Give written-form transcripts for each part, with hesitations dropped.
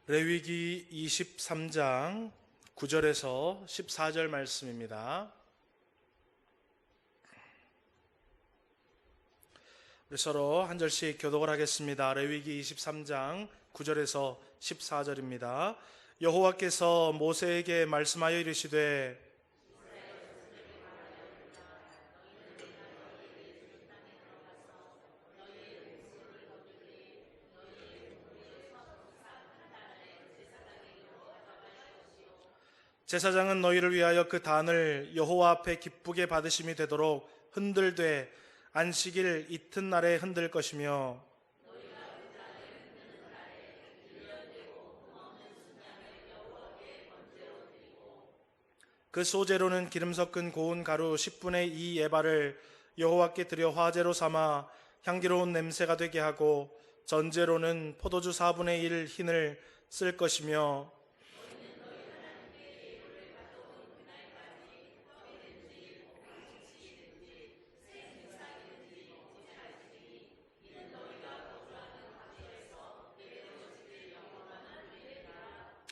레위기 23장 9절에서 14절 말씀입니다. 우리 서로 한 절씩 교독을 하겠습니다. 레위기 23장 9절에서 14절입니다. 여호와께서 모세에게 말씀하여 이르시되 제사장은 너희를 위하여 그 단을 여호와 앞에 기쁘게 받으심이 되도록 흔들되 안식일 이튿날에 흔들 것이며 그 소재로는 기름 섞은 고운 가루 10분의 2 에바를 여호와께 드려 화제로 삼아 향기로운 냄새가 되게 하고 전제로는 포도주 4분의 1 흰을 쓸 것이며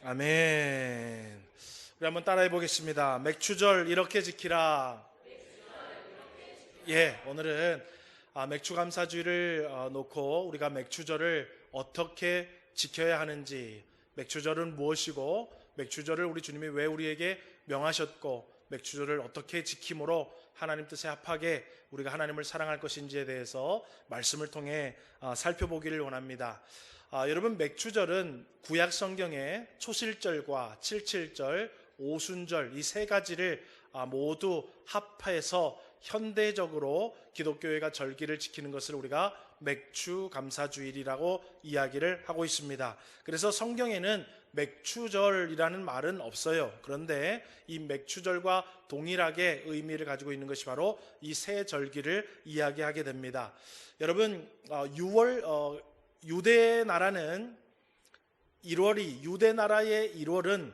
아멘. 우리 한번 따라해 보겠습니다. 맥추절 이렇게 지키라. 오늘은 맥추감사주의를 놓고 우리가 맥추절을 어떻게 지켜야 하는지, 맥추절은 무엇이고 맥추절을 우리 주님이 왜 우리에게 명하셨고 맥추절을 어떻게 지킴으로 하나님 뜻에 합하게 우리가 하나님을 사랑할 것인지에 대해서 말씀을 통해 살펴보기를 원합니다. 여러분, 맥추절은 구약 성경에 초실절과 칠칠절, 오순절 이 세 가지를 모두 합해서 현대적으로 기독교회가 절기를 지키는 것을 우리가 맥추감사주일이라고 이야기를 하고 있습니다. 그래서 성경에는 맥추절이라는 말은 없어요. 그런데 이 맥추절과 동일하게 의미를 가지고 있는 것이 바로 이 세 절기를 이야기하게 됩니다. 여러분, 유대 나라는 1월이 유대 나라의 1월은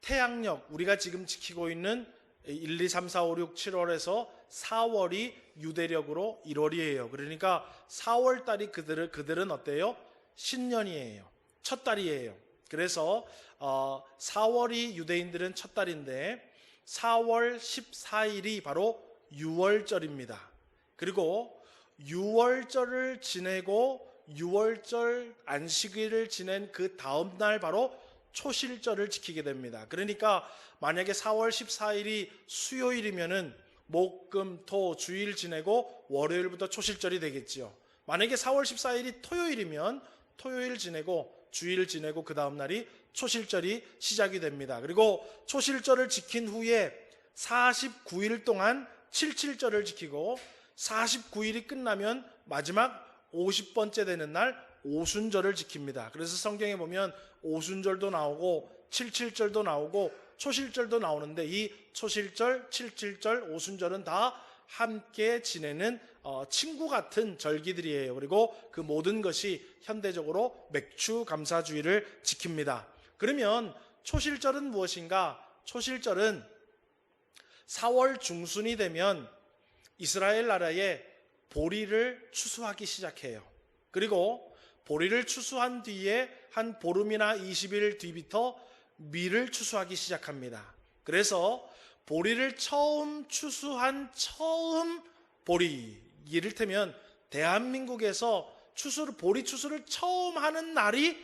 태양력, 우리가 지금 지키고 있는 1, 2, 3, 4, 5, 6, 7월에서 4월이 유대력으로 1월이에요. 그러니까 4월 달이 그들은 어때요? 신년이에요. 첫 달이에요. 그래서 4월이 유대인들은 첫 달인데 4월 14일이 바로 유월절입니다. 그리고 유월절을 지내고 6월절 안식일을 지낸 그 다음 날 바로 초실절을 지키게 됩니다. 그러니까 만약에 4월 14일이 수요일이면은 목, 금, 토 주일 지내고 월요일부터 초실절이 되겠지요. 만약에 4월 14일이 토요일이면 토요일 지내고 주일 지내고 그 다음 날이 초실절이 시작이 됩니다. 그리고 초실절을 지킨 후에 49일 동안 칠칠절을 지키고 49일이 끝나면 마지막 50번째 되는 날 오순절을 지킵니다. 그래서 성경에 보면 오순절도 나오고 칠칠절도 나오고 초실절도 나오는데 이 초실절, 칠칠절, 오순절은 다 함께 지내는 친구 같은 절기들이에요. 그리고 그 모든 것이 현대적으로 맥추감사주의를 지킵니다. 그러면 초실절은 무엇인가? 초실절은 4월 중순이 되면 이스라엘 나라에 보리를 추수하기 시작해요. 그리고 보리를 추수한 뒤에 한 보름이나 20일 뒤부터 밀을 추수하기 시작합니다. 그래서 보리를 처음 추수한 보리, 이를테면 대한민국에서 보리 추수를 처음 하는 날이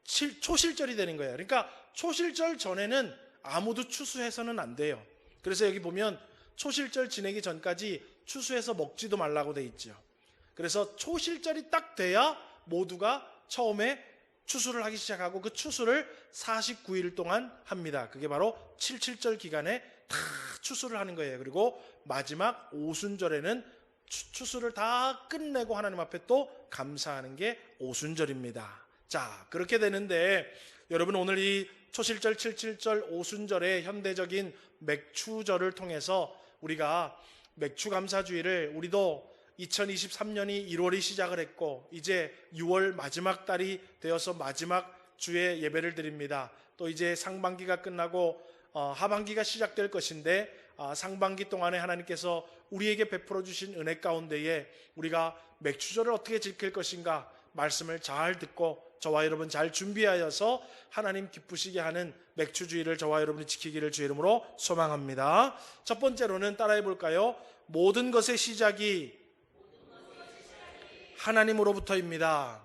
초실절이 되는 거예요. 그러니까 초실절 전에는 아무도 추수해서는 안 돼요. 그래서 여기 보면 초실절 지내기 전까지 추수해서 먹지도 말라고 돼 있죠. 그래서 초실절이 딱 돼야 모두가 처음에 추수를 하기 시작하고 그 추수를 49일 동안 합니다. 그게 바로 칠칠절 기간에 다 추수를 하는 거예요. 그리고 마지막 오순절에는 추수를 다 끝내고 하나님 앞에 또 감사하는 게 오순절입니다. 자, 그렇게 되는데 여러분, 오늘 이 초실절, 칠칠절, 오순절의 현대적인 맥추절을 통해서 우리가 맥추감사주의를 우리도 2023년이 1월이 시작을 했고 이제 6월 마지막 달이 되어서 마지막 주에 예배를 드립니다. 또 이제 상반기가 끝나고 하반기가 시작될 것인데 상반기 동안에 하나님께서 우리에게 베풀어 주신 은혜 가운데에 우리가 맥추절을 어떻게 지킬 것인가 말씀을 잘 듣고 저와 여러분 잘 준비하여서 하나님 기쁘시게 하는 맥주주의를 저와 여러분이 지키기를 주의 이름으로 소망합니다. 첫 번째로는 따라해 볼까요? 모든 것의 시작이 하나님으로부터입니다.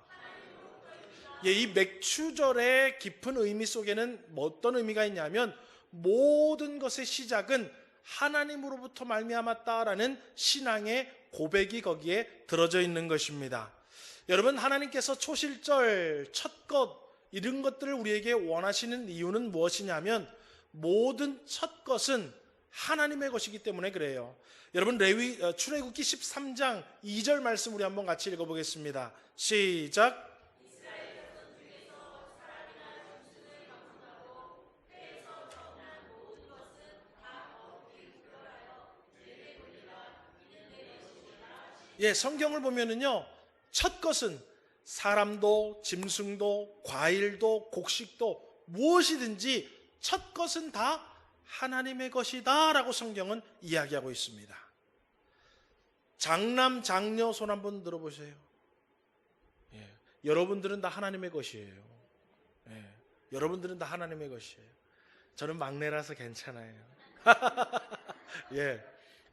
예, 이 맥주절의 깊은 의미 속에는 어떤 의미가 있냐면 모든 것의 시작은 하나님으로부터 말미암았다라는 신앙의 고백이 거기에 들어져 있는 것입니다. 여러분, 하나님께서 초실절, 첫것 이런 것들을 우리에게 원하시는 이유는 무엇이냐면 모든 첫 것은 하나님의 것이기 때문에 그래요. 여러분, 출애굽기 13장 2절 말씀 우리 한번 같이 읽어보겠습니다. 시작. 예, 성경을 보면은요, 첫 것은 사람도 짐승도 과일도 곡식도 무엇이든지 첫 것은 다 하나님의 것이다 라고 성경은 이야기하고 있습니다. 장남 장녀 손 한번 들어보세요. 예, 여러분들은 다 하나님의 것이에요. 예, 여러분들은 다 하나님의 것이에요. 저는 막내라서 괜찮아요. 예,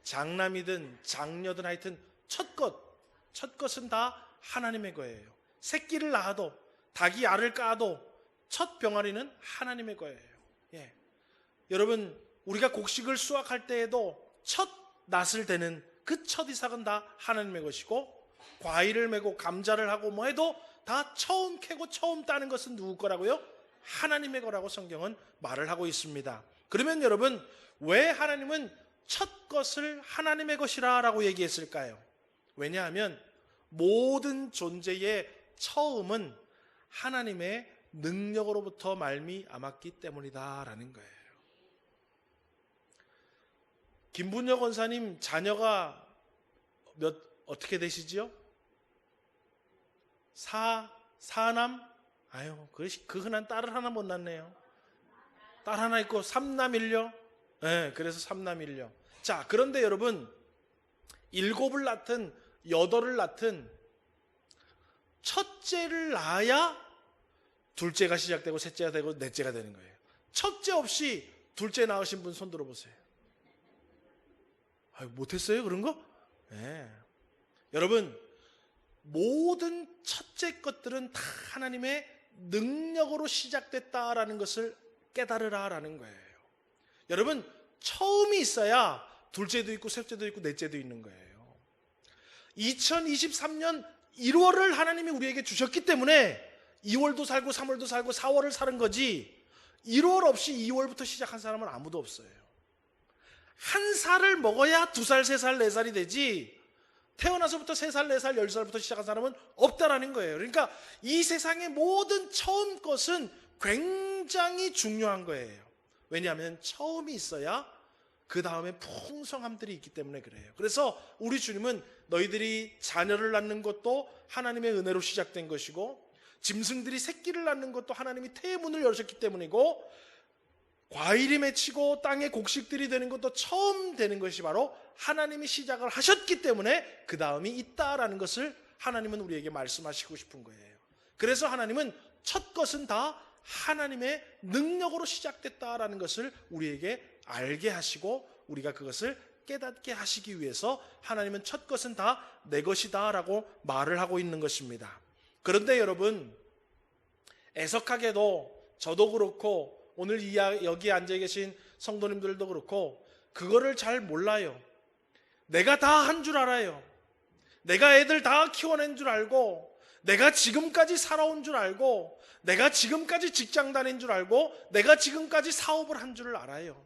장남이든 장녀든 하여튼 첫 것은 다 하나님의 거예요. 새끼를 낳아도 닭이 알을 까도 첫 병아리는 하나님의 거예요. 예. 여러분, 우리가 곡식을 수확할 때에도 첫 낫을 대는 그 첫 이삭은 다 하나님의 것이고, 과일을 메고 감자를 하고 뭐 해도 다 처음 캐고 처음 따는 것은 누구 거라고요? 하나님의 거라고 성경은 말을 하고 있습니다. 그러면 여러분, 왜 하나님은 첫 것을 하나님의 것이라 라고 얘기했을까요? 왜냐하면 모든 존재의 처음은 하나님의 능력으로부터 말미암았기 때문이다라는 거예요. 김분여 권사님 자녀가 어떻게 되시지요? 사남? 아유, 그 흔한 딸을 하나 못 낳네요. 딸 하나 있고 삼남일녀? 네, 그래서 삼남일녀. 자, 그런데 여러분, 7을 낳든 8을 낳든 첫째를 낳아야 둘째가 시작되고 셋째가 되고 넷째가 되는 거예요. 첫째 없이 둘째 낳으신 분 손 들어보세요. 못했어요 그런 거? 네. 여러분, 모든 첫째 것들은 다 하나님의 능력으로 시작됐다라는 것을 깨달으라라는 거예요. 여러분, 처음이 있어야 둘째도 있고 셋째도 있고 넷째도 있는 거예요. 2023년 1월을 하나님이 우리에게 주셨기 때문에 2월도 살고 3월도 살고 4월을 사는 거지, 1월 없이 2월부터 시작한 사람은 아무도 없어요. 한 살을 먹어야 2살, 3살, 4살이 되지 태어나서부터 3살, 4살, 10살부터 시작한 사람은 없다라는 거예요. 그러니까 이 세상의 모든 처음 것은 굉장히 중요한 거예요. 왜냐하면 처음이 있어야 그 다음에 풍성함들이 있기 때문에 그래요. 그래서 우리 주님은 너희들이 자녀를 낳는 것도 하나님의 은혜로 시작된 것이고, 짐승들이 새끼를 낳는 것도 하나님이 태의 문을 열으셨기 때문이고, 과일이 맺히고 땅의 곡식들이 되는 것도 처음 되는 것이 바로 하나님이 시작을 하셨기 때문에 그 다음이 있다라는 것을 하나님은 우리에게 말씀하시고 싶은 거예요. 그래서 하나님은 첫 것은 다 하나님의 능력으로 시작됐다라는 것을 우리에게 알게 하시고, 우리가 그것을 깨닫게 하시기 위해서 하나님은 첫 것은 다 내 것이다 라고 말을 하고 있는 것입니다. 그런데 여러분, 애석하게도 저도 그렇고 오늘 여기 앉아 계신 성도님들도 그렇고 그거를 잘 몰라요. 내가 다 한 줄 알아요. 내가 애들 다 키워낸 줄 알고, 내가 지금까지 살아온 줄 알고, 내가 지금까지 직장 다닌 줄 알고, 내가 지금까지 사업을 한 줄을 알아요.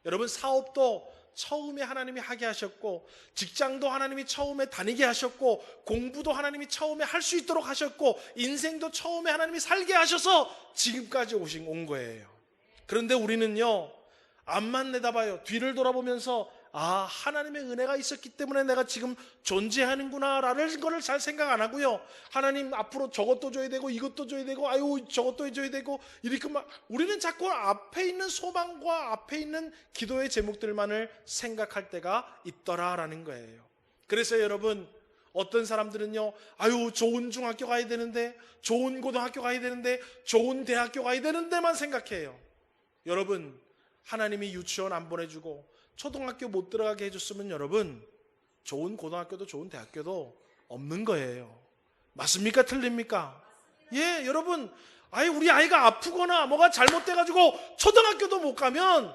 여러분, 사업도 처음에 하나님이 하게 하셨고, 직장도 하나님이 처음에 다니게 하셨고, 공부도 하나님이 처음에 할 수 있도록 하셨고, 인생도 처음에 하나님이 살게 하셔서 지금까지 온 거예요. 그런데 우리는요, 앞만 내다봐요. 뒤를 돌아보면서 하나님의 은혜가 있었기 때문에 내가 지금 존재하는구나 라는 거를 잘 생각 안 하고요, 하나님 앞으로 저것도 줘야 되고 이것도 줘야 되고 저것도 해줘야 되고 이렇게 막 우리는 자꾸 앞에 있는 소망과 앞에 있는 기도의 제목들만을 생각할 때가 있더라라는 거예요. 그래서 여러분, 어떤 사람들은요, 아유, 좋은 중학교 가야 되는데, 좋은 고등학교 가야 되는데, 좋은 대학교 가야 되는데만 생각해요. 여러분, 하나님이 유치원 안 보내주고 초등학교 못 들어가게 해줬으면 여러분, 좋은 고등학교도 좋은 대학교도 없는 거예요. 맞습니까? 틀립니까? 예, 여러분, 아예 우리 아이가 아프거나 뭐가 잘못돼가지고 초등학교도 못 가면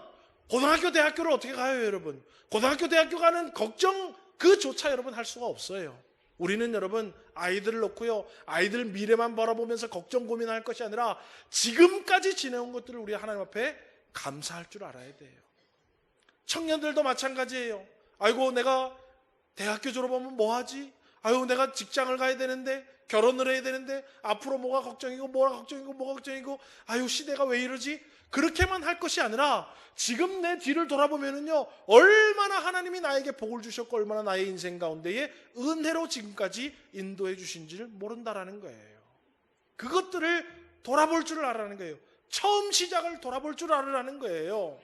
고등학교, 대학교를 어떻게 가요, 여러분? 고등학교, 대학교 가는 걱정 그조차 여러분 할 수가 없어요. 우리는 여러분 아이들을 놓고요, 아이들 미래만 바라보면서 걱정 고민할 것이 아니라 지금까지 지내온 것들을 우리 하나님 앞에 감사할 줄 알아야 돼요. 청년들도 마찬가지예요. 아이고, 내가 대학교 졸업하면 뭐 하지? 아유, 내가 직장을 가야 되는데, 결혼을 해야 되는데, 앞으로 뭐가 걱정이고 뭐가 걱정이고 뭐가 걱정이고, 아유, 시대가 왜 이러지? 그렇게만 할 것이 아니라 지금 내 뒤를 돌아보면은요, 얼마나 하나님이 나에게 복을 주셨고 얼마나 나의 인생 가운데에 은혜로 지금까지 인도해 주신지를 모른다라는 거예요. 그것들을 돌아볼 줄 알아라는 거예요. 처음 시작을 돌아볼 줄 알아라는 거예요.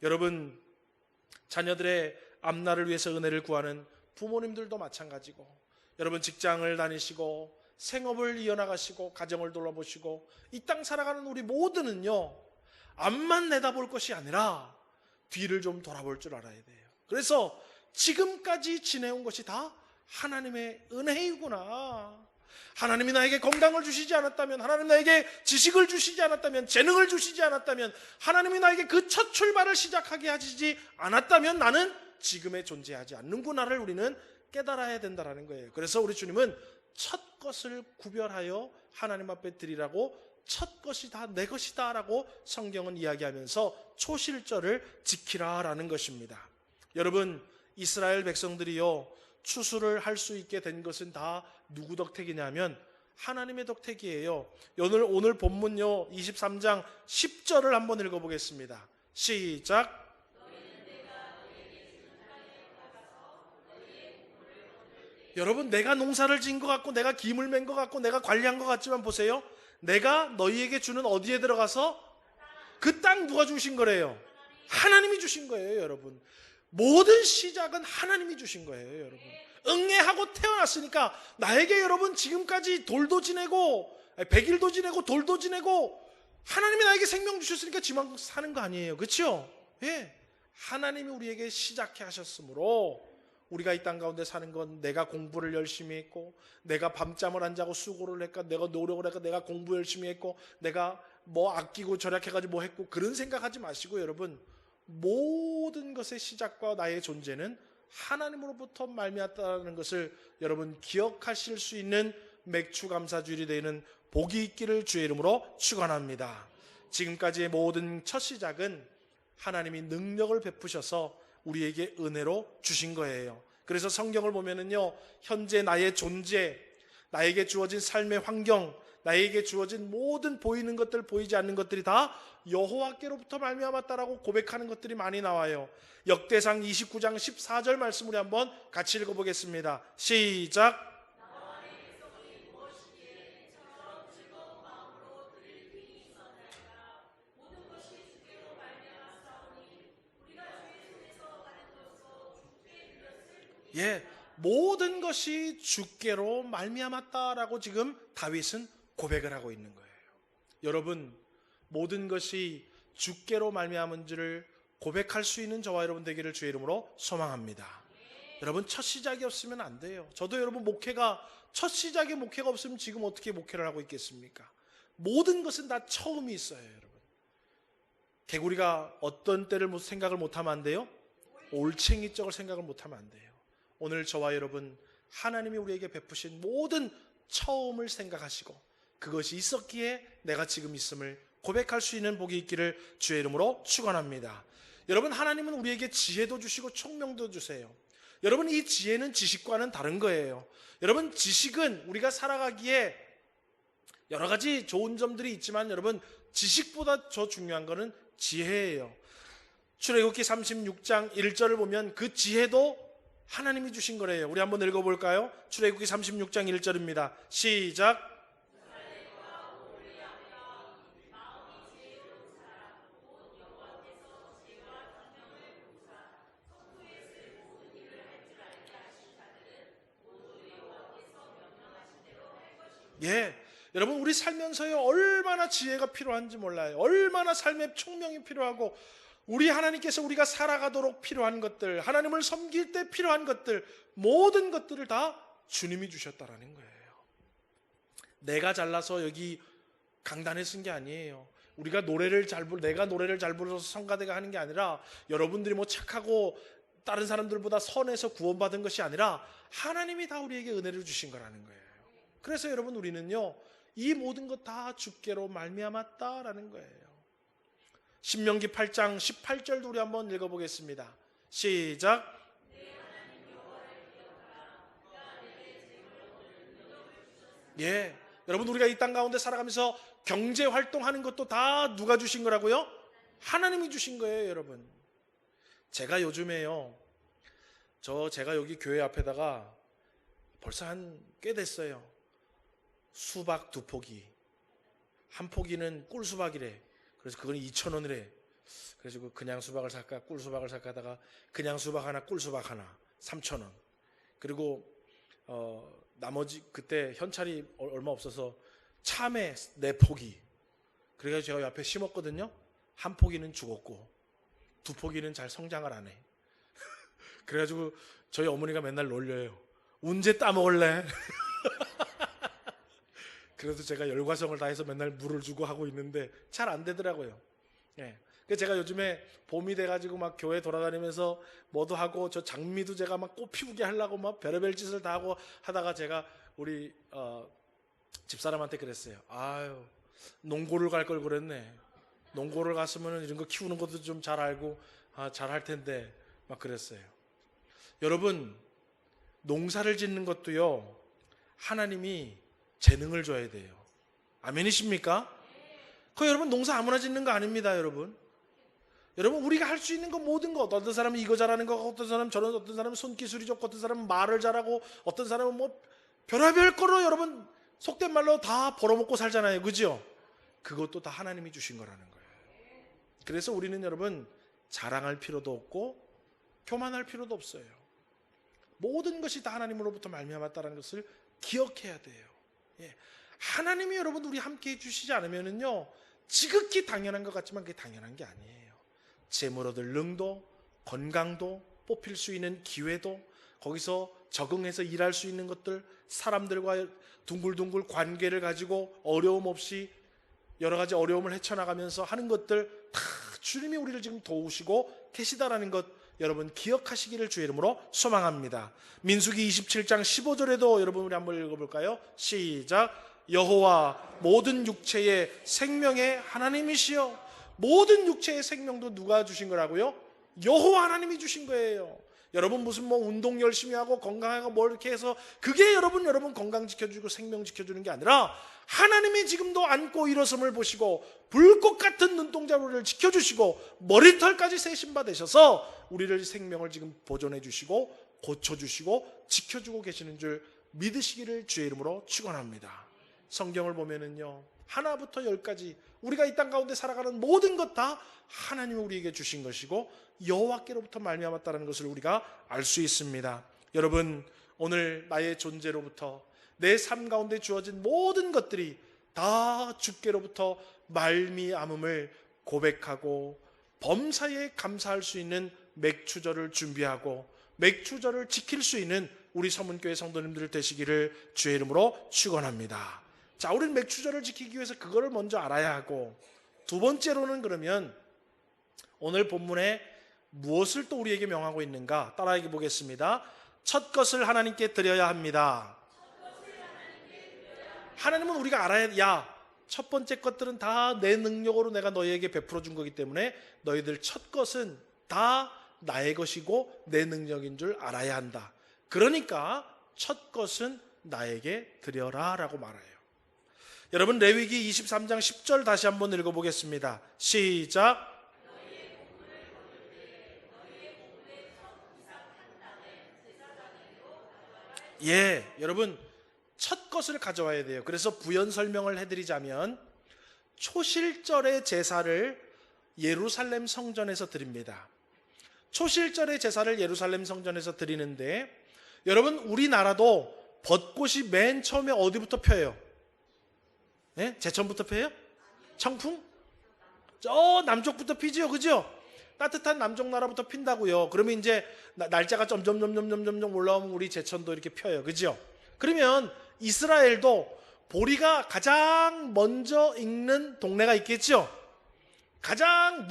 여러분, 자녀들의 앞날을 위해서 은혜를 구하는 부모님들도 마찬가지고, 여러분 직장을 다니시고 생업을 이어나가시고 가정을 돌아보시고 이 땅 살아가는 우리 모두는요, 앞만 내다볼 것이 아니라 뒤를 좀 돌아볼 줄 알아야 돼요. 그래서 지금까지 지내온 것이 다 하나님의 은혜이구나. 하나님이 나에게 건강을 주시지 않았다면, 하나님 나에게 지식을 주시지 않았다면, 재능을 주시지 않았다면, 하나님이 나에게 그 첫 출발을 시작하게 하시지 않았다면 나는 지금에 존재하지 않는구나를 우리는 깨달아야 된다는 거예요. 그래서 우리 주님은 첫 것을 구별하여 하나님 앞에 드리라고, 첫 것이 다 내 것이다 라고 성경은 이야기하면서 초실절을 지키라라는 것입니다. 여러분, 이스라엘 백성들이요, 추수를 할 수 있게 된 것은 다 누구 덕택이냐면 하나님의 덕택이에요. 오늘 본문요 23장 10절을 한번 읽어보겠습니다. 시작. 여러분, 내가 농사를 지은 것 같고 내가 김을 맨 것 같고 내가 관리한 것 같지만 보세요, 내가 너희에게 주는 어디에 들어가서 그 땅 누가 주신 거래요? 하나님이 주신 거예요. 여러분, 모든 시작은 하나님이 주신 거예요. 여러분, 응애하고 태어났으니까 나에게 여러분 지금까지 돌도 지내고 100일도 지내고 돌도 지내고 하나님이 나에게 생명 주셨으니까 지금 사는 거 아니에요. 그렇죠? 예, 하나님이 우리에게 시작해 하셨으므로 우리가 이 땅 가운데 사는 건 내가 공부를 열심히 했고, 내가 밤잠을 안 자고 수고를 했고, 내가 노력을 했고, 내가 공부 열심히 했고, 내가 뭐 아끼고 절약해가지고 뭐 했고, 그런 생각하지 마시고 여러분, 모든 것의 시작과 나의 존재는 하나님으로부터 말미암았다는 것을 여러분 기억하실 수 있는 맥추감사주일이 되는 복이 있기를 주의 이름으로 축원합니다. 지금까지의 모든 첫 시작은 하나님이 능력을 베푸셔서 우리에게 은혜로 주신 거예요. 그래서 성경을 보면은요, 현재 나의 존재, 나에게 주어진 삶의 환경, 나에게 주어진 모든 보이는 것들, 보이지 않는 것들이 다 여호와께로부터 말미암았다라고 고백하는 것들이 많이 나와요. 역대상 29장 14절 말씀 우리 한번 같이 읽어보겠습니다. 시작. 예, 모든 것이 주께로 말미암았다라고 지금 다윗은 고백을 하고 있는 거예요. 여러분, 모든 것이 주께로 말미암은지를 고백할 수 있는 저와 여러분 되기를 주의 이름으로 소망합니다. 여러분, 첫 시작이 없으면 안 돼요. 저도 여러분 첫 시작에 목회가 없으면 지금 어떻게 목회를 하고 있겠습니까? 모든 것은 다 처음이 있어요. 여러분, 개구리가 어떤 때를 생각을 못하면 안 돼요? 올챙이 쪽을 생각을 못하면 안 돼요. 오늘 저와 여러분, 하나님이 우리에게 베푸신 모든 처음을 생각하시고 그것이 있었기에 내가 지금 있음을 고백할 수 있는 복이 있기를 주의 이름으로 축원합니다. 여러분, 하나님은 우리에게 지혜도 주시고 총명도 주세요. 여러분, 이 지혜는 지식과는 다른 거예요. 여러분, 지식은 우리가 살아가기에 여러 가지 좋은 점들이 있지만 여러분, 지식보다 더 중요한 것은 지혜예요. 출애굽기 36장 1절을 보면 그 지혜도 하나님이 주신 거래요. 우리 한번 읽어볼까요? 출애굽기 36장 1절입니다. 시작. 예, 여러분 우리 살면서요 얼마나 지혜가 필요한지 몰라요. 얼마나 삶의 총명이 필요하고 우리 하나님께서 우리가 살아가도록 필요한 것들, 하나님을 섬길 때 필요한 것들, 모든 것들을 다 주님이 주셨다라는 거예요. 내가 잘나서 여기 강단에 쓴 게 아니에요. 우리가 내가 노래를 잘 불러서 성가대가 하는 게 아니라 여러분들이 뭐 착하고 다른 사람들보다 선해서 구원받은 것이 아니라 하나님이 다 우리에게 은혜를 주신 거라는 거예요. 그래서 여러분 우리는요 이 모든 것 다 주께로 말미암았다라는 거예요. 신명기 8장 18절도 우리 한번 읽어보겠습니다. 시작. 예, 여러분 우리가 이 땅 가운데 살아가면서 경제 활동하는 것도 다 누가 주신 거라고요? 하나님이 주신 거예요, 여러분. 제가 요즘에요, 제가 여기 교회 앞에다가 벌써 한 꽤 됐어요. 수박 2포기, 한 포기는 꿀수박이래. 그래서 그건 2,000원이래. 그래서 그냥 수박을 살까 꿀수박을 살까 하다가 그냥 수박 하나 꿀수박 하나 3,000원. 그리고 나머지 그때 현찰이 얼마 없어서 참외 4포기. 그래가지고 제가 옆에 심었거든요. 한 포기는 죽었고 2포기는 잘 성장을 안 해. 그래가지고 저희 어머니가 맨날 놀려요. 언제 따먹을래? 그래서 제가 열과성을 다해서 맨날 물을 주고 하고 있는데 잘 안 되더라고요. 예. 그래서 제가 요즘에 봄이 돼가지고 막 교회 돌아다니면서 뭐도 하고 저 장미도 제가 막 꽃 피우게 하려고 막 별의별 짓을 다 하고 하다가 제가 우리 집사람한테 그랬어요. 아유, 농고를 갈 걸 그랬네. 농고를 갔으면 이런 거 키우는 것도 좀 잘 알고 잘 할 텐데 막 그랬어요. 여러분 농사를 짓는 것도요 하나님이 재능을 줘야 돼요. 아멘이십니까? 여러분 농사 아무나 짓는 거 아닙니다, 여러분. 여러분 우리가 할 수 있는 거 모든 것, 어떤 사람은 이거 잘하는 거, 어떤 사람은 저런, 어떤 사람은 손기술이 좋고, 어떤 사람은 말을 잘하고, 어떤 사람은 뭐 별의별 거로 여러분 속된 말로 다 벌어먹고 살잖아요, 그죠? 그것도 다 하나님이 주신 거라는 거예요. 그래서 우리는 여러분 자랑할 필요도 없고 교만할 필요도 없어요. 모든 것이 다 하나님으로부터 말미암았다는 것을 기억해야 돼요. 예. 하나님이 여러분 우리 함께 해주시지 않으면은요 지극히 당연한 것 같지만 그게 당연한 게 아니에요. 재물 얻을 능도, 건강도, 뽑힐 수 있는 기회도, 거기서 적응해서 일할 수 있는 것들, 사람들과 둥글둥글 관계를 가지고 어려움 없이 여러 가지 어려움을 헤쳐나가면서 하는 것들 다 주님이 우리를 지금 도우시고 계시다라는 것 여러분 기억하시기를 주의 이름으로 소망합니다. 민수기 27장 15절에도 여러분 우리 한번 읽어볼까요? 시작. 여호와 모든 육체의 생명의 하나님이시여. 모든 육체의 생명도 누가 주신 거라고요? 여호와 하나님이 주신 거예요. 여러분 무슨 뭐 운동 열심히 하고 건강하고 뭐 이렇게 해서 그게 여러분 건강 지켜주고 생명 지켜주는 게 아니라 하나님이 지금도 앉고 일어섬을 보시고 불꽃 같은 눈동자를 지켜주시고 머리털까지 세신 바 되셔서 우리를 생명을 지금 보존해 주시고 고쳐주시고 지켜주고 계시는 줄 믿으시기를 주의 이름으로 축원합니다. 성경을 보면은요 하나부터 열까지 우리가 이 땅 가운데 살아가는 모든 것 다 하나님이 우리에게 주신 것이고 여호와께로부터 말미암았다는 것을 우리가 알 수 있습니다. 여러분 오늘 나의 존재로부터 내 삶 가운데 주어진 모든 것들이 다 주께로부터 말미암음을 고백하고 범사에 감사할 수 있는 맥추절을 준비하고 맥추절을 지킬 수 있는 우리 서문교회 성도님들 되시기를 주의 이름으로 축원합니다. 자, 우리는 맥추절을 지키기 위해서 그거를 먼저 알아야 하고 두 번째로는 그러면 오늘 본문에 무엇을 또 우리에게 명하고 있는가 따라해 보겠습니다. 첫 것을 하나님께 드려야 합니다. 하나님은 우리가 알아야 첫 번째 것들은 다 내 능력으로 내가 너희에게 베풀어 준 거기 때문에 너희들 첫 것은 다 나의 것이고 내 능력인 줄 알아야 한다. 그러니까 첫 것은 나에게 드려라 라고 말해요. 여러분 레위기 23장 10절 다시 한번 읽어보겠습니다. 시작. 예, 여러분 첫 것을 가져와야 돼요. 그래서 부연 설명을 해드리자면 초실절의 제사를 예루살렘 성전에서 드립니다. 초실절의 제사를 예루살렘 성전에서 드리는데 여러분 우리나라도 벚꽃이 맨 처음에 어디부터 펴요? 예? 제천부터 펴요? 청풍? 저 남쪽부터 피지요, 그죠? 따뜻한 남쪽 나라부터 핀다고요. 그러면 이제 날짜가 점점 올라오면 우리 제천도 이렇게 펴요, 그죠? 그러면 이스라엘도 보리가 가장 먼저 익는 동네가 있겠죠? 가장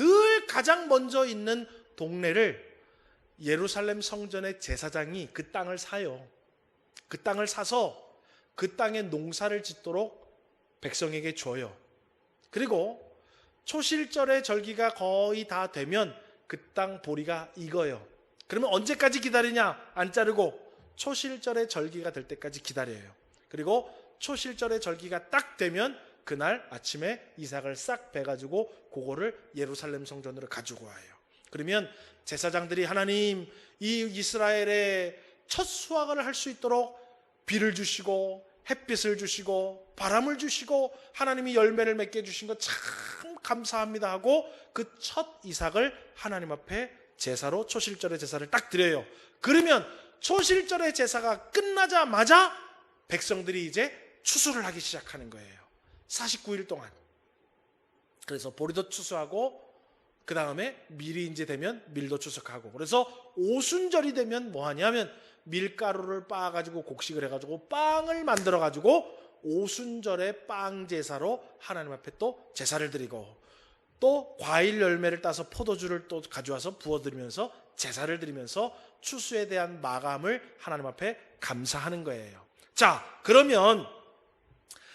먼저 있는 동네를 예루살렘 성전의 제사장이 그 땅을 사요. 그 땅을 사서 그 땅에 농사를 짓도록 백성에게 줘요. 그리고 초실절의 절기가 거의 다 되면 그 땅 보리가 익어요. 그러면 언제까지 기다리냐? 안 자르고 초실절의 절기가 될 때까지 기다려요. 그리고 초실절의 절기가 딱 되면 그날 아침에 이삭을 싹 베가지고 그거를 예루살렘 성전으로 가지고 와요. 그러면 제사장들이 하나님, 이 이스라엘의 첫 수확을 할 수 있도록 비를 주시고 햇빛을 주시고 바람을 주시고 하나님이 열매를 맺게 해주신 것 참 감사합니다 하고 그 첫 이삭을 하나님 앞에 제사로 초실절의 제사를 딱 드려요. 그러면 초실절의 제사가 끝나자마자 백성들이 이제 추수를 하기 시작하는 거예요. 49일 동안. 그래서 보리도 추수하고 그 다음에 밀이 이제 되면 밀도 추석하고, 그래서 오순절이 되면 뭐 하냐면 밀가루를 빻아가지고 곡식을 해가지고 빵을 만들어가지고 오순절에 빵 제사로 하나님 앞에 또 제사를 드리고, 또 과일 열매를 따서 포도주를 또 가져와서 부어드리면서 제사를 드리면서 추수에 대한 마감을 하나님 앞에 감사하는 거예요. 자, 그러면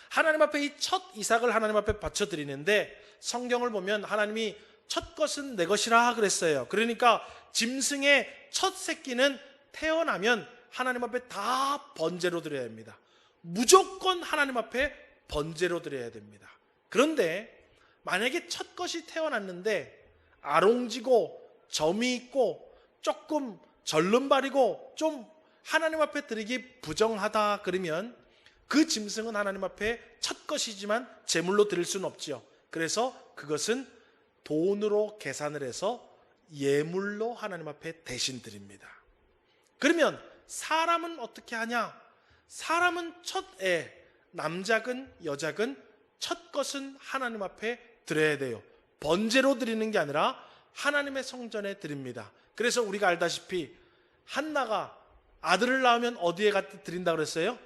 하나님 앞에 이 첫 이삭을 하나님 앞에 바쳐드리는데, 성경을 보면 하나님이 첫 것은 내 것이라 그랬어요. 그러니까 짐승의 첫 새끼는 태어나면 하나님 앞에 다 번제로 드려야 합니다. 무조건 하나님 앞에 번제로 드려야 됩니다. 그런데 만약에 첫 것이 태어났는데 아롱지고 점이 있고 조금 절름발이고 좀 하나님 앞에 드리기 부정하다 그러면 그 짐승은 하나님 앞에 첫 것이지만 제물로 드릴 수는 없지요. 그래서 그것은 돈으로 계산을 해서 예물로 하나님 앞에 대신 드립니다. 그러면 사람은 어떻게 하냐? 사람은 첫 애, 남작은 여작은 첫 것은 하나님 앞에 드려야 돼요. 번제로 드리는 게 아니라 하나님의 성전에 드립니다. 그래서 우리가 알다시피 한나가 아들을 낳으면 어디에 갖다 드린다 그랬어요?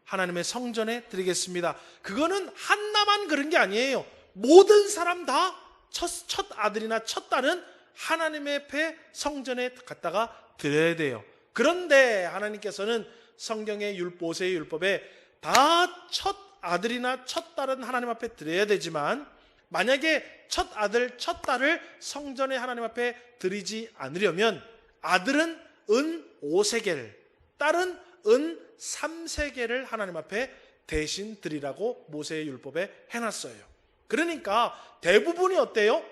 하나님의 성전에 드리겠습니다. 그거는 한나만 그런 게 아니에요. 모든 사람 다 첫 아들이나 첫 딸은 하나님의 앞에 성전에 갖다가 드려야 돼요. 그런데 하나님께서는 성경의 모세의 율법에 다 첫 아들이나 첫 딸은 하나님 앞에 드려야 되지만, 만약에 첫 아들, 첫 딸을 성전에 하나님 앞에 드리지 않으려면 아들은 은 5세겔, 딸은 은 3세겔을 하나님 앞에 대신 드리라고 모세의 율법에 해놨어요. 그러니까 대부분이 어때요?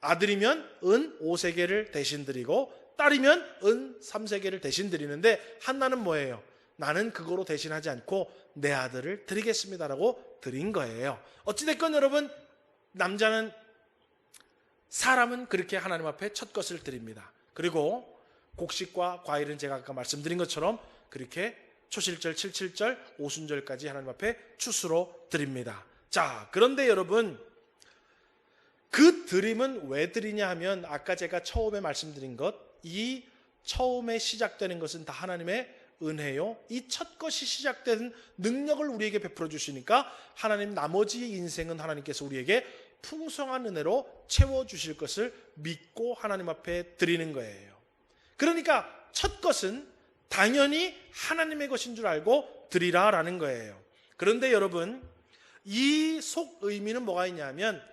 아들이면 은 5세겔을 대신 드리고 딸이면 은 3세겔을 대신 드리는데, 한나는 뭐예요? 나는 그거로 대신하지 않고 내 아들을 드리겠습니다라고 드린 거예요. 어찌됐건 여러분, 사람은 그렇게 하나님 앞에 첫 것을 드립니다. 그리고 곡식과 과일은 제가 아까 말씀드린 것처럼 그렇게 초실절, 칠칠절, 오순절까지 하나님 앞에 추수로 드립니다. 자, 그런데 여러분, 그 드림은 왜 드리냐 하면 아까 제가 처음에 말씀드린 것, 이 처음에 시작되는 것은 다 하나님의 은혜요. 이 첫 것이 시작된 능력을 우리에게 베풀어 주시니까 하나님 나머지 인생은 하나님께서 우리에게 풍성한 은혜로 채워주실 것을 믿고 하나님 앞에 드리는 거예요. 그러니까 첫 것은 당연히 하나님의 것인 줄 알고 드리라라는 거예요. 그런데 여러분, 이 속 의미는 뭐가 있냐면,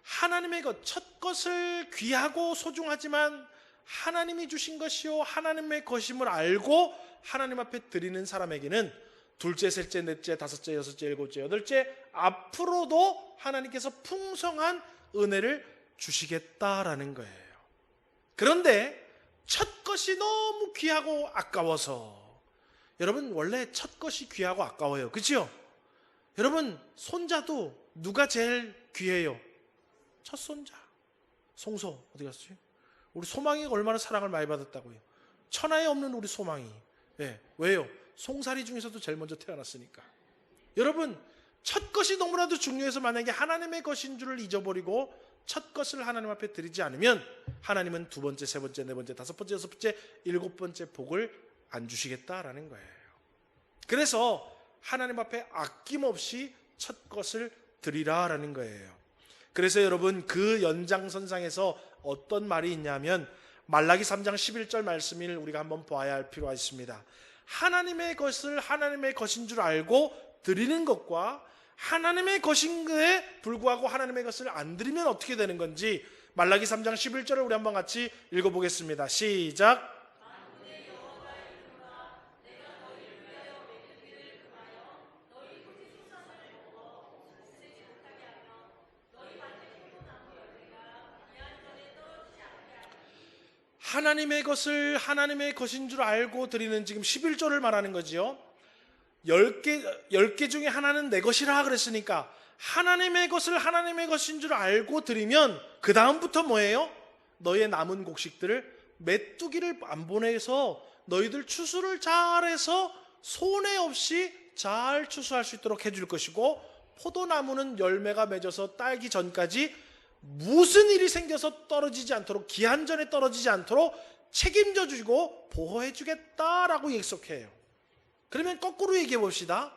하나님의 것, 첫 것을 귀하고 소중하지만 하나님이 주신 것이요 하나님의 것임을 알고 하나님 앞에 드리는 사람에게는 둘째, 셋째, 넷째, 다섯째, 여섯째, 일곱째, 여덟째 앞으로도 하나님께서 풍성한 은혜를 주시겠다라는 거예요. 그런데 첫 것이 너무 귀하고 아까워서, 여러분 원래 첫 것이 귀하고 아까워요. 그렇죠? 여러분 손자도 누가 제일 귀해요? 첫 손자. 송소 어디 갔어요? 우리 소망이가 얼마나 사랑을 많이 받았다고요. 천하에 없는 우리 소망이. 네, 왜요? 송사리 중에서도 제일 먼저 태어났으니까. 여러분 첫 것이 너무나도 중요해서 만약에 하나님의 것인 줄을 잊어버리고 첫 것을 하나님 앞에 드리지 않으면 하나님은 두 번째, 세 번째, 네 번째, 다섯 번째, 여섯 번째, 일곱 번째 복을 안 주시겠다라는 거예요. 그래서 하나님 앞에 아낌없이 첫 것을 드리라라는 거예요. 그래서 여러분 그 연장선상에서 어떤 말이 있냐면 말라기 3장 11절 말씀을 우리가 한번 보아야 할 필요가 있습니다. 하나님의 것을 하나님의 것인 줄 알고 드리는 것과 하나님의 것인 것에 불구하고 하나님의 것을 안 드리면 어떻게 되는 건지 말라기 3장 11절을 우리 한번 같이 읽어보겠습니다. 시작. 하나님의 것을 하나님의 것인 줄 알고 드리는 지금 11조를 말하는 거지요. 10개 중에 하나는 내 것이라 그랬으니까 하나님의 것을 하나님의 것인 줄 알고 드리면 그 다음부터 뭐예요? 너의 남은 곡식들을 메뚜기를 안 보내서 너희들 추수를 잘해서 손해 없이 잘 추수할 수 있도록 해줄 것이고 포도나무는 열매가 맺어서 딸기 전까지 무슨 일이 생겨서 떨어지지 않도록 기한 전에 떨어지지 않도록 책임져 주고 보호해 주겠다라고 약속해요. 그러면 거꾸로 얘기해 봅시다.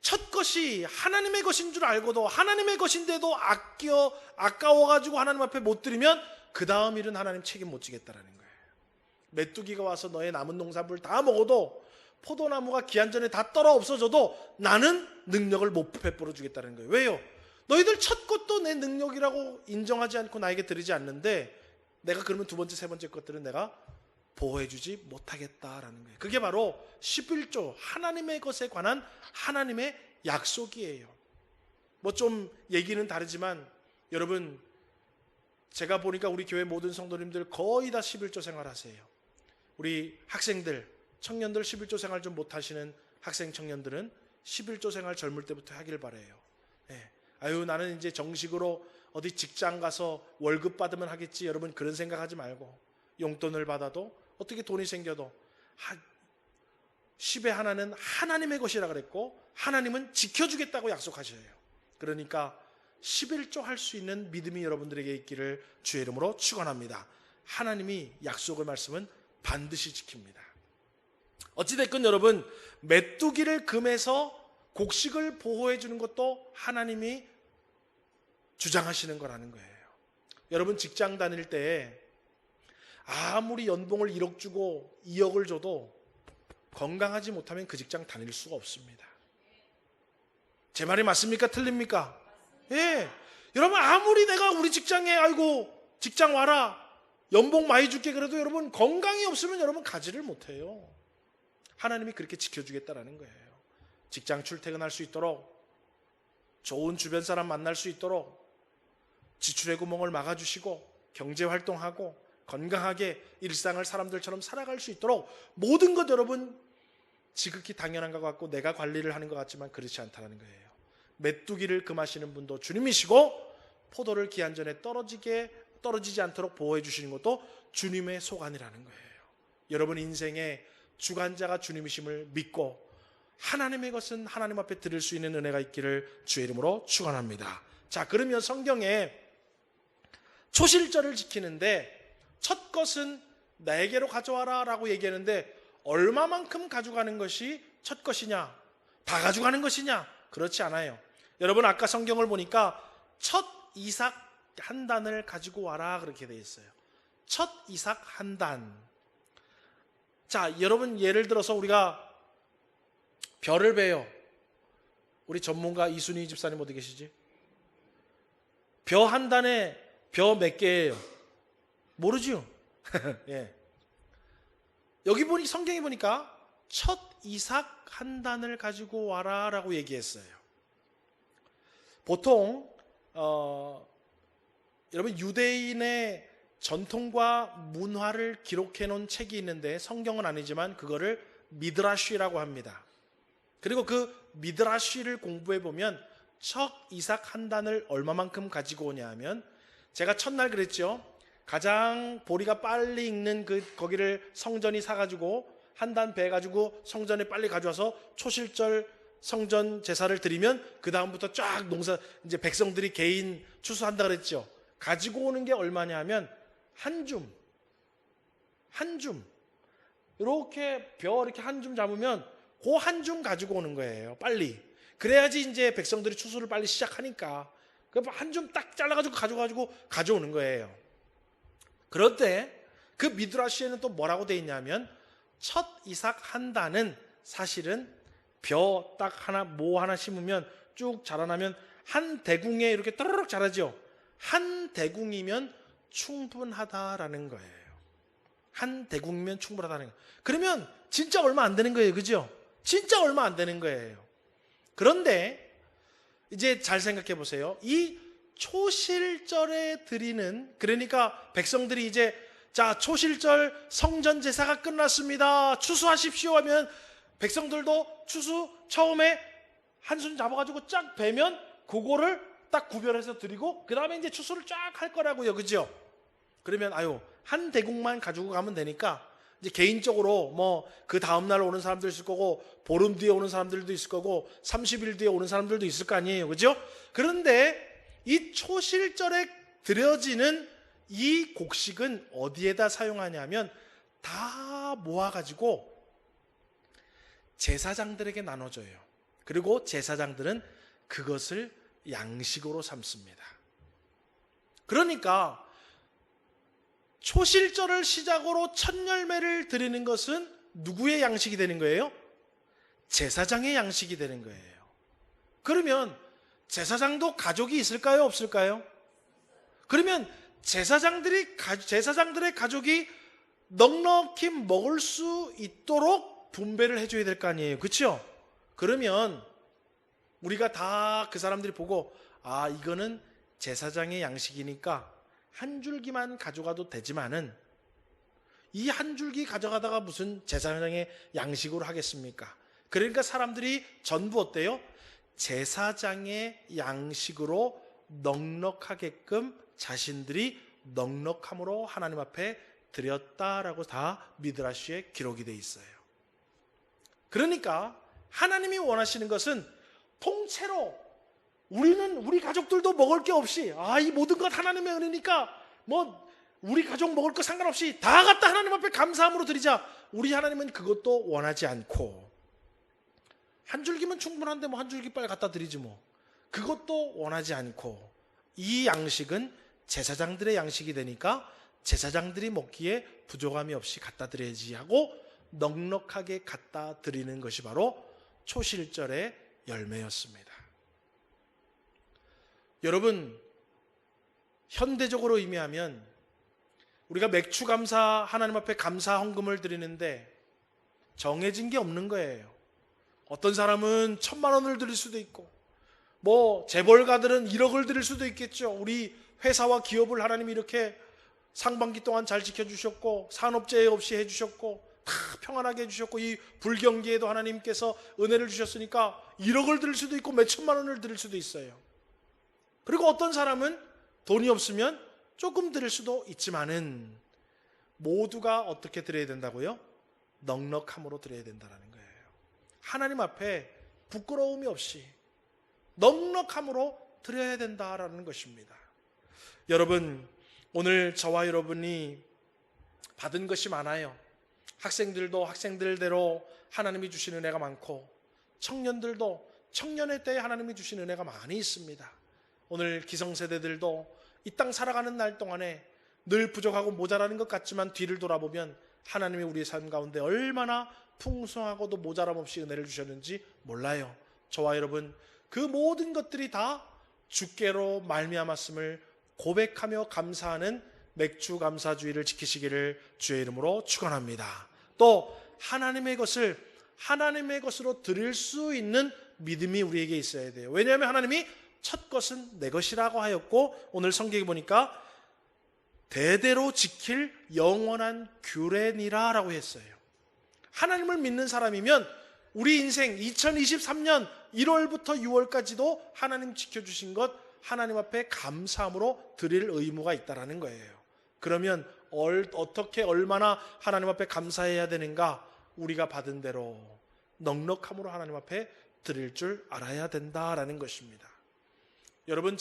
첫 것이 하나님의 것인 줄 알고도 하나님의 것인데도 아까워가지고 하나님 앞에 못 드리면 그 다음 일은 하나님 책임 못 지겠다라는 거예요. 메뚜기가 와서 너의 남은 농산물 다 먹어도 포도나무가 기한 전에 다 떨어 없어져도 나는 능력을 못 베풀어 주겠다는 거예요. 왜요? 너희들 첫 것도 내 능력이라고 인정하지 않고 나에게 드리지 않는데 내가 그러면 두 번째, 세 번째 것들은 내가 보호해주지 못하겠다라는 거예요. 그게 바로 11조 하나님의 것에 관한 하나님의 약속이에요. 뭐 좀 얘기는 다르지만 여러분 제가 보니까 우리 교회 모든 성도님들 거의 다 11조 생활하세요. 우리 학생들, 청년들 11조 생활 좀 못하시는 학생 청년들은 11조 생활 젊을 때부터 하길 바라요. 네. 아유 나는 이제 정식으로 어디 직장 가서 월급 받으면 하겠지. 여러분 그런 생각하지 말고 용돈을 받아도 어떻게 돈이 생겨도 10의 하나는 하나님의 것이라 그랬고 하나님은 지켜주겠다고 약속하셔요. 그러니까 11조 할 수 있는 믿음이 여러분들에게 있기를 주의 이름으로 축원합니다. 하나님이 약속의 말씀은 반드시 지킵니다. 어찌됐건 여러분 메뚜기를 금해서 곡식을 보호해 주는 것도 하나님이 주장하시는 거라는 거예요. 여러분 직장 다닐 때 아무리 연봉을 1억 주고 2억을 줘도 건강하지 못하면 그 직장 다닐 수가 없습니다. 제 말이 맞습니까? 틀립니까? 예. 여러분 아무리 내가 우리 직장에 아이고 직장 와라 연봉 많이 줄게 그래도 여러분 건강이 없으면 여러분 가지를 못해요. 하나님이 그렇게 지켜주겠다라는 거예요. 직장 출퇴근할 수 있도록 좋은 주변 사람 만날 수 있도록 지출의 구멍을 막아주시고 경제활동하고 건강하게 일상을 사람들처럼 살아갈 수 있도록 모든 것 여러분 지극히 당연한 것 같고 내가 관리를 하는 것 같지만 그렇지 않다는 거예요. 메뚜기를 금하시는 분도 주님이시고 포도를 기한 전에 떨어지지 않도록 보호해 주시는 것도 주님의 소관이라는 거예요. 여러분 인생의 주관자가 주님이심을 믿고 하나님의 것은 하나님 앞에 드릴 수 있는 은혜가 있기를 주의 이름으로 축원합니다. 자, 그러면 성경에 초실절을 지키는데 첫 것은 내게로 가져와라 라고 얘기하는데 얼마만큼 가져가는 것이 첫 것이냐? 다 가져가는 것이냐? 그렇지 않아요. 여러분 아까 성경을 보니까 첫 이삭 한 단을 가지고 와라 그렇게 되어 있어요. 첫 이삭 한 단. 자, 여러분 예를 들어서 우리가 벼를 베요. 우리 전문가 이순희 집사님 어디 계시지? 벼 한 단에 벼 몇 개예요? 모르죠? 예. 여기 보니 성경에 보니까 첫 이삭 한 단을 가지고 와라 라고 얘기했어요. 보통 여러분 유대인의 전통과 문화를 기록해 놓은 책이 있는데 성경은 아니지만 그거를 미드라쉬라고 합니다. 그리고 그 미드라쉬를 공부해 보면 첫 이삭 한 단을 얼마만큼 가지고 오냐 하면 제가 첫날 그랬죠. 가장 보리가 빨리 익는 거기를 성전이 사가지고 한 단 배가지고 성전에 빨리 가져와서 초실절 성전 제사를 드리면 그 다음부터 쫙 농사 이제 백성들이 개인 추수한다 그랬죠. 가지고 오는 게 얼마냐 하면 한 줌 이렇게 이렇게 한 줌 잡으면 그 한 줌 가지고 오는 거예요. 빨리. 그래야지 이제 백성들이 추수를 빨리 시작하니까 한 줌 딱 잘라가지고 가져오는 거예요. 그런데 그 미드라시에는 또 뭐라고 돼 있냐면 첫 이삭 한 단은 사실은 벼 딱 하나 모 하나 심으면 쭉 자라나면 한 대궁에 이렇게 따르륵 자라죠. 한 대궁이면 충분하다라는 거예요. 한 대궁이면 충분하다는 거예요. 그러면 진짜 얼마 안 되는 거예요. 그죠? 진짜 얼마 안 되는 거예요. 그런데 이제 잘 생각해 보세요. 이 초실절에 드리는, 그러니까 백성들이 이제 자, 초실절 성전 제사가 끝났습니다. 추수하십시오 하면 백성들도 추수 처음에 한 손 잡아가지고 쫙 베면 그거를 딱 구별해서 드리고 그 다음에 이제 추수를 쫙 할 거라고요. 그죠? 그러면 한 대국만 가지고 가면 되니까 이제 개인적으로 뭐 그 다음날 오는 사람도 있을 거고 보름 뒤에 오는 사람들도 있을 거고 30일 뒤에 오는 사람들도 있을 거 아니에요. 그죠? 그런데 이 초실절에 드려지는 이 곡식은 어디에다 사용하냐면 다 모아가지고 제사장들에게 나눠줘요. 그리고 제사장들은 그것을 양식으로 삼습니다. 그러니까 초실절을 시작으로 첫 열매를 드리는 것은 누구의 양식이 되는 거예요? 제사장의 양식이 되는 거예요. 그러면 제사장도 가족이 있을까요? 없을까요? 그러면 제사장들의 가족이 넉넉히 먹을 수 있도록 분배를 해줘야 될 거 아니에요. 그렇죠? 그러면 우리가 다 그 사람들이 보고 이거는 제사장의 양식이니까 한 줄기만 가져가도 되지만은 이 한 줄기 가져가다가 무슨 제사장의 양식으로 하겠습니까? 그러니까 사람들이 전부 어때요? 제사장의 양식으로 넉넉하게끔 자신들이 넉넉함으로 하나님 앞에 드렸다라고 다 미드라시에 기록이 돼 있어요. 그러니까 하나님이 원하시는 것은 통째로 우리 가족들도 먹을 게 없이 이 모든 것 하나님의 은혜니까 뭐 우리 가족 먹을 거 상관없이 다 갖다 하나님 앞에 감사함으로 드리자. 우리 하나님은 그것도 원하지 않고 한 줄기면 충분한데 뭐 한 줄기 빨리 갖다 드리지 뭐. 그것도 원하지 않고 이 양식은 제사장들의 양식이 되니까 제사장들이 먹기에 부족함이 없이 갖다 드려야지 하고 넉넉하게 갖다 드리는 것이 바로 초실절의 열매였습니다. 여러분, 현대적으로 의미하면 우리가 맥주 감사, 하나님 앞에 감사 헌금을 드리는데 정해진 게 없는 거예요. 어떤 사람은 1,000만 원을 드릴 수도 있고 뭐 재벌가들은 1억을 드릴 수도 있겠죠. 우리 회사와 기업을 하나님이 이렇게 상반기 동안 잘 지켜주셨고 산업재해 없이 해주셨고 다 평안하게 해주셨고 이 불경기에도 하나님께서 은혜를 주셨으니까 1억을 드릴 수도 있고 몇 천만 원을 드릴 수도 있어요. 그리고 어떤 사람은 돈이 없으면 조금 드릴 수도 있지만은 모두가 어떻게 드려야 된다고요? 넉넉함으로 드려야 된다는 거예요. 하나님 앞에 부끄러움이 없이 넉넉함으로 드려야 된다라는 것입니다. 여러분, 오늘 저와 여러분이 받은 것이 많아요. 학생들도 학생들대로 하나님이 주신 은혜가 많고 청년들도 청년의 때에 하나님이 주신 은혜가 많이 있습니다. 오늘 기성세대들도 이 땅 살아가는 날 동안에 늘 부족하고 모자라는 것 같지만 뒤를 돌아보면 하나님이 우리의 삶 가운데 얼마나 풍성하고도 모자람 없이 은혜를 주셨는지 몰라요. 저와 여러분, 그 모든 것들이 다 주께로 말미암았음을 고백하며 감사하는 맥주 감사주의를 지키시기를 주의 이름으로 축원합니다. 또 하나님의 것으로 드릴 수 있는 믿음이 우리에게 있어야 돼요. 왜냐하면 하나님이 첫 것은 내 것이라고 하였고 오늘 성경에 보니까 대대로 지킬 영원한 규례니라 라고 했어요. 하나님을 믿는 사람이면 우리 인생 2023년 1월부터 6월까지도 하나님 지켜주신 것 하나님 앞에 감사함으로 드릴 의무가 있다는 거예요. 그러면 어떻게 얼마나 하나님 앞에 감사해야 되는가? 우리가 받은 대로 넉넉함으로 하나님 앞에 드릴 줄 알아야 된다라는 것입니다. 여러분,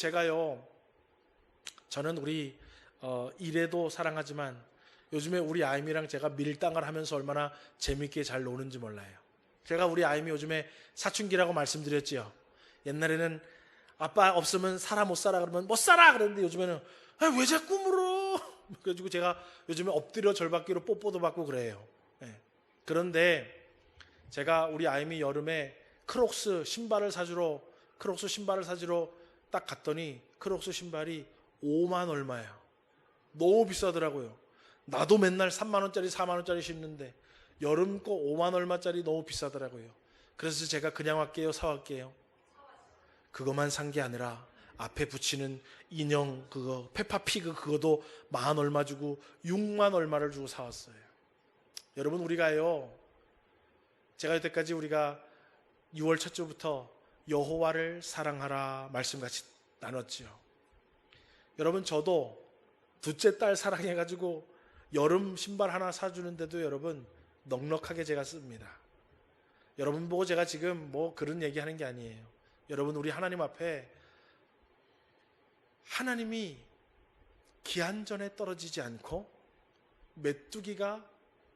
저는 우리 일에도 사랑하지만 요즘에 우리 아임이랑 제가 밀당을 하면서 얼마나 재밌게 잘 노는지 몰라요. 제가 우리 아임이 요즘에 사춘기라고 말씀드렸지요. 옛날에는 아빠 없으면 살아 못 살아 그러면 못 살아 그랬는데 요즘에는 왜 자꾸 물어? 그래가지고 제가 요즘에 엎드려 절받기로 뽀뽀도 받고 그래요. 네. 그런데 제가 우리 아임이 여름에 크록스 신발을 사주러 딱 갔더니 크록스 신발이 5만 얼마예요. 너무 비싸더라고요. 나도 맨날 3만 원짜리 4만 원짜리 신는데 여름 거 5만 얼마짜리 너무 비싸더라고요. 그래서 제가 그냥 할게요, 사갈게요. 그것만 산 게 아니라 앞에 붙이는 인형 그거 페파피그 그거도 10,000 얼마 주고 6만 얼마를 주고 사왔어요. 여러분, 우리가요, 제가 여태까지 우리가 6월 첫 주부터 여호와를 사랑하라 말씀같이 나눴지요. 여러분, 저도 둘째 딸 사랑해가지고 여름 신발 하나 사주는데도 여러분 넉넉하게 제가 씁니다. 여러분 보고 제가 지금 뭐 그런 얘기하는 게 아니에요. 여러분, 우리 하나님 앞에 하나님이 기한전에 떨어지지 않고 메뚜기가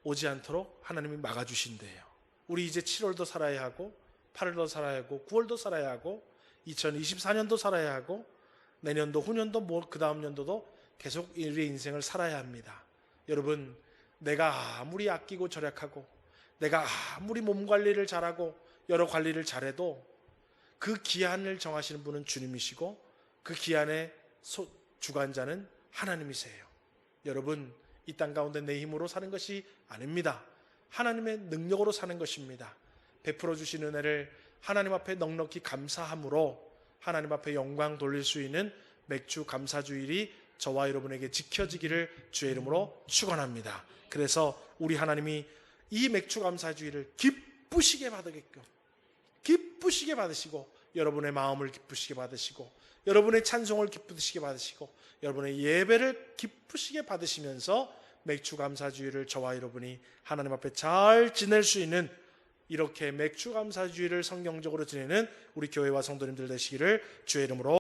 오지 않도록 하나님이 막아주신대요. 우리 이제 7월도 살아야 하고 8월도 살아야 하고 9월도 살아야 하고 2024년도 살아야 하고 내년도 후년도 그 다음 년도도 계속 우리의 인생을 살아야 합니다. 여러분, 내가 아무리 아끼고 절약하고 내가 아무리 몸 관리를 잘하고 여러 관리를 잘해도 그 기한을 정하시는 분은 주님이시고 그 기한의 주관자는 하나님이세요. 여러분, 이 땅 가운데 내 힘으로 사는 것이 아닙니다. 하나님의 능력으로 사는 것입니다. 베풀어 주신 은혜를 하나님 앞에 넉넉히 감사함으로 하나님 앞에 영광 돌릴 수 있는 맥주 감사주일이 저와 여러분에게 지켜지기를 주의 이름으로 축원합니다. 그래서 우리 하나님이 이 맥주 감사주일을 기쁘시게 받으시고 여러분의 마음을 기쁘시게 받으시고 여러분의 찬송을 기쁘시게 받으시고 여러분의 예배를 기쁘시게 받으시면서 맥주 감사주일을 저와 여러분이 하나님 앞에 잘 지낼 수 있는 이렇게 맥주 감사주일을 성경적으로 지내는 우리 교회와 성도님들 되시기를 주의 이름으로